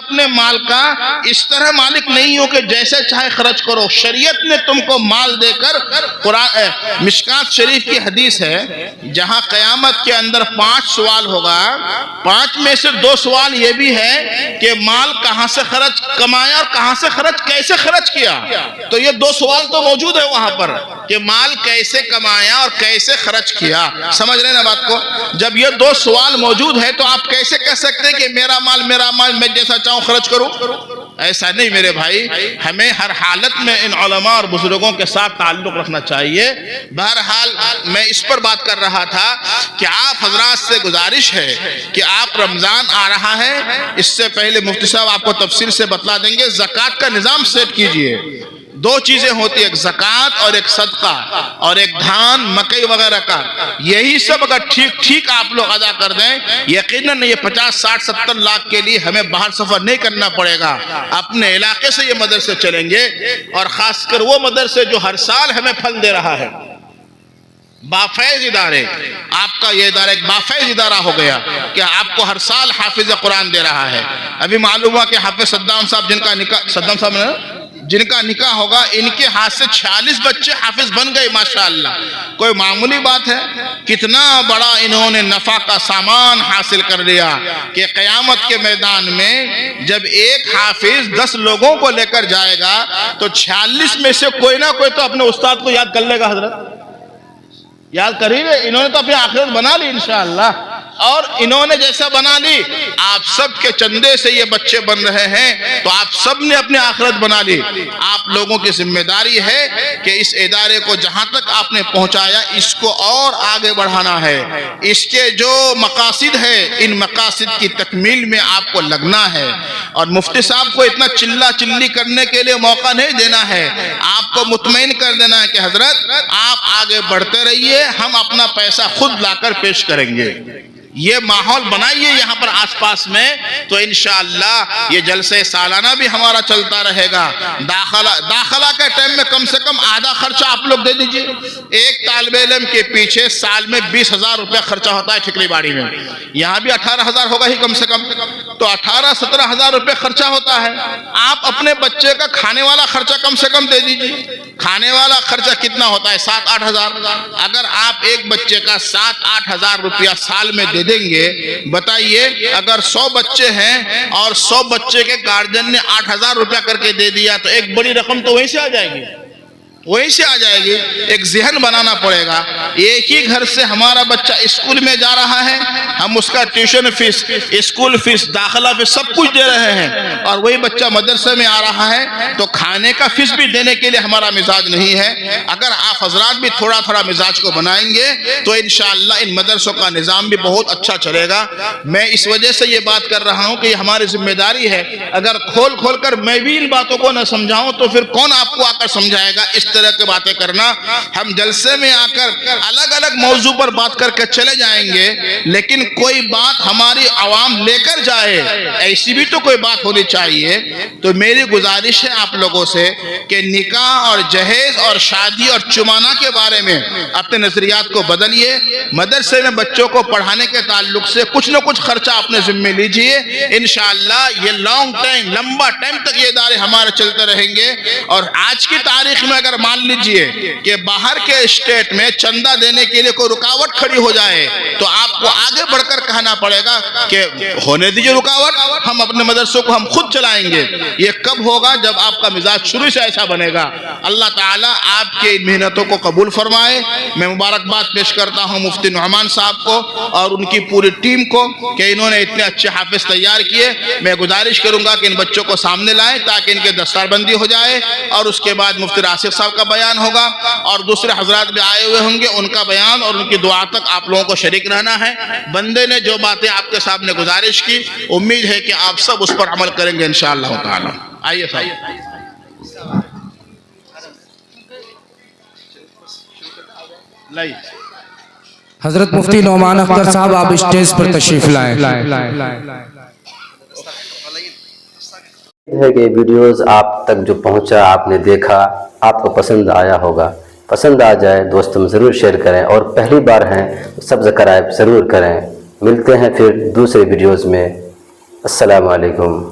اپنے مال کا اس طرح مالک نہیں ہو کہ جیسے چاہے خرچ کرو. شریعت نے تم کو مال دے کر, قرآن مشکات شریف کی حدیث ہے جہاں قیامت کے اندر 5 سوال ہوگا, 5 میں سے 2 سوال یہ بھی ہے کہ مال کہاں سے خرچ کمایا اور کہاں سے خرچ کیسے خرچ کیا. تو یہ 2 سوال تو موجود ہے وہاں پر کہ مال کیسے کمایا اور کیسے خرچ کیا. سمجھ رہے نا بات کو؟ جب یہ 2 سوال موجود ہے تو آپ کیسے کہہ سکتے ہیں کہ میرا مال میں جیسا چاہوں خرچ کروں؟ ایسا نہیں میرے بھائی, ہمیں ہر حالت میں ان علماء اور بزرگوں کے ساتھ تعلق رکھنا چاہیے. بہرحال میں اس پر بات کر رہا تھا کہ آپ حضرات سے گزارش ہے کہ آپ رمضان آ رہا ہے, اس سے پہلے مفتی صاحب آپ کو تفصیل سے بتلا دیں گے, زکوٰۃ کا نظام سیٹ کیجئے. 2 چیزیں ہوتی ہیں, ایک زکوٰۃ اور ایک صدقہ اور ایک دھان مکئی وغیرہ کا. یہی سب اگر ٹھیک آپ لوگ ادا کر دیں, یقیناً یہ 50 60 70 لاکھ کے لیے ہمیں باہر سفر نہیں کرنا پڑے گا. اپنے علاقے سے یہ مدرسے چلیں گے, اور خاص کر وہ مدرسے جو ہر سال ہمیں پھل دے رہا ہے, بافیض ادارے. آپ کا یہ ادارہ ایک بافیض ادارہ ہو گیا کہ آپ کو ہر سال حافظ قرآن دے رہا ہے. ابھی معلوم ہوا کہ حافظ صدام صاحب جن کا نکاح ہوگا, ان کے ہاتھ سے 46 بچے حافظ بن گئے ماشاءاللہ. کوئی معمولی بات ہے؟ کتنا بڑا انہوں نے نفع کا سامان حاصل کر لیا کہ قیامت کے میدان میں جب ایک حافظ 10 لوگوں کو لے کر جائے گا تو 46 میں سے کوئی نہ کوئی تو اپنے استاد کو یاد کر لے گا. حضرت یاد کریے, انہوں نے تو اپنی آخرت بنا لی انشاءاللہ, اور انہوں نے جیسا بنا لی, آپ سب کے چندے سے یہ بچے بن رہے ہیں, تو آپ سب نے اپنی آخرت بنا لی. آپ لوگوں کی ذمہ داری ہے کہ اس ادارے کو جہاں تک آپ نے پہنچایا اس کو اور آگے بڑھانا ہے. اس کے جو مقاصد ہے, ان مقاصد کی تکمیل میں آپ کو لگنا ہے, اور مفتی صاحب کو اتنا چلا چلی کرنے کے لیے موقع نہیں دینا ہے. آپ کو مطمئن کر دینا ہے کہ حضرت آپ آگے بڑھتے رہیے, ہم اپنا پیسہ خود لا کر پیش کریں گے. یہ ماحول بنائیے یہاں پر آس پاس میں, تو انشاءاللہ یہ جلسے سالانہ بھی ہمارا چلتا رہے گا. داخلہ کے ٹائم میں کم سے کم آدھا خرچہ آپ لوگ دے دیجئے. ایک طالب علم کے پیچھے سال میں 20,000 روپے خرچہ ہوتا ہے ٹھکری باڑی میں. یہاں بھی 18,000 ہوگا ہی کم سے کم, تو 18-17,000 روپے خرچہ ہوتا ہے. آپ اپنے بچے کا کھانے والا خرچہ کم سے کم دے دیجئے. کھانے والا خرچہ کتنا ہوتا ہے؟ 7-8 ہزار. اگر آپ ایک بچے کا 7-8 ہزار روپیہ سال میں دے دیں گے, بتائیے اگر 100 بچے ہیں اور 100 بچے کے گارجن نے 8,000 روپیہ کر کے دے دیا, تو ایک بڑی رقم تو وہیں سے آ جائے گی, وہیں سے آ جائے گی. ایک ذہن بنانا پڑے گا. ایک ہی گھر سے ہمارا بچہ اسکول میں جا رہا ہے, ہم اس کا ٹیوشن فیس, اسکول فیس, داخلہ فیس سب کچھ دے رہے ہیں, اور وہی بچہ مدرسے میں آ رہا ہے تو کھانے کا فیس بھی دینے کے لیے ہمارا مزاج نہیں ہے. اگر آپ حضرات بھی تھوڑا تھوڑا مزاج کو بنائیں گے تو انشاءاللہ ان مدرسوں کا نظام بھی بہت اچھا چلے گا. میں اس وجہ سے یہ بات کر رہا ہوں کہ یہ ہماری ذمہ داری ہے. اگر کھول کر میں بھی ان باتوں کو نہ سمجھاؤں تو پھر کون آپ کو آ کر سمجھائے گا؟ اس طرح کی باتیں کرنا, ہم جلسے میں آ کر الگ الگ موضوع پر بات کر کے چلے جائیں گے, لیکن کوئی بات ہماری عوام لے کر جائے, ایسی بھی تو کوئی بات ہونی چاہیے. تو میری گزارش ہے آپ لوگوں سے کہ نکاح اور جہیز اور شادی اور چمانہ کے بارے میں اپنے نظریات کو بدلیے. مدرسے میں بچوں کو پڑھانے کے تعلق سے کچھ نہ کچھ خرچہ اپنے ذمہ لیجئے. انشاءاللہ یہ لمبا ٹائم تک یہ ادارے ہمارے چلتے رہیں گے. اور آج کی تاریخ میں اگر مان لیجئے کہ باہر کے اسٹیٹ میں چندہ دینے کے لیے کوئی رکاوٹ کھڑی ہو جائے, تو آپ کو آگے بڑھ کر کہنا پڑے گا کہ ہونے دیجئے رکاوٹ, ہم اپنے مدرسوں کو ہم خود چلائیں گے. یہ کب ہوگا؟ جب آپ کا مزاج شروع سے ایسا بنے گا. اللہ تعالیٰ آپ کے ان محنتوں کو قبول فرمائے. میں مبارکباد پیش کرتا ہوں مفتی نعمان صاحب کو اور ان کی پوری ٹیم کو کہ انہوں نے اتنے اچھے حافظ تیار کیے. میں گزارش کروں گا کہ ان بچوں کو سامنے لائیں تاکہ ان کے دستار بندی ہو جائے, اور اس کے بعد مفتی راسخ صاحب کا بیان ہوگا, اور دوسرے حضرات بھی آئے ہوئے ہوں گے, ان کا بیان اور ان کی دعا تک آپ لوگوں کو شریک رہنا ہے. بندے نے جو باتیں آپ کے سامنے گزارش کی, امید ہے کہ آپ سب اس پر عمل کریں گے انشاءاللہ تعالی. آئیے صاحب. حضرت مفتی نعمان اختر صاحب آپ اسٹیج پر تشریف لائیں. ہے کہ ویڈیوز آپ تک جو پہنچا, آپ نے دیکھا, آپ کو پسند آیا ہوگا. پسند آ جائے دوستوں میں ضرور شیئر کریں, اور پہلی بار ہیں سبسکرائب ضرور کریں. ملتے ہیں پھر دوسرے ویڈیوز میں. السلام علیکم.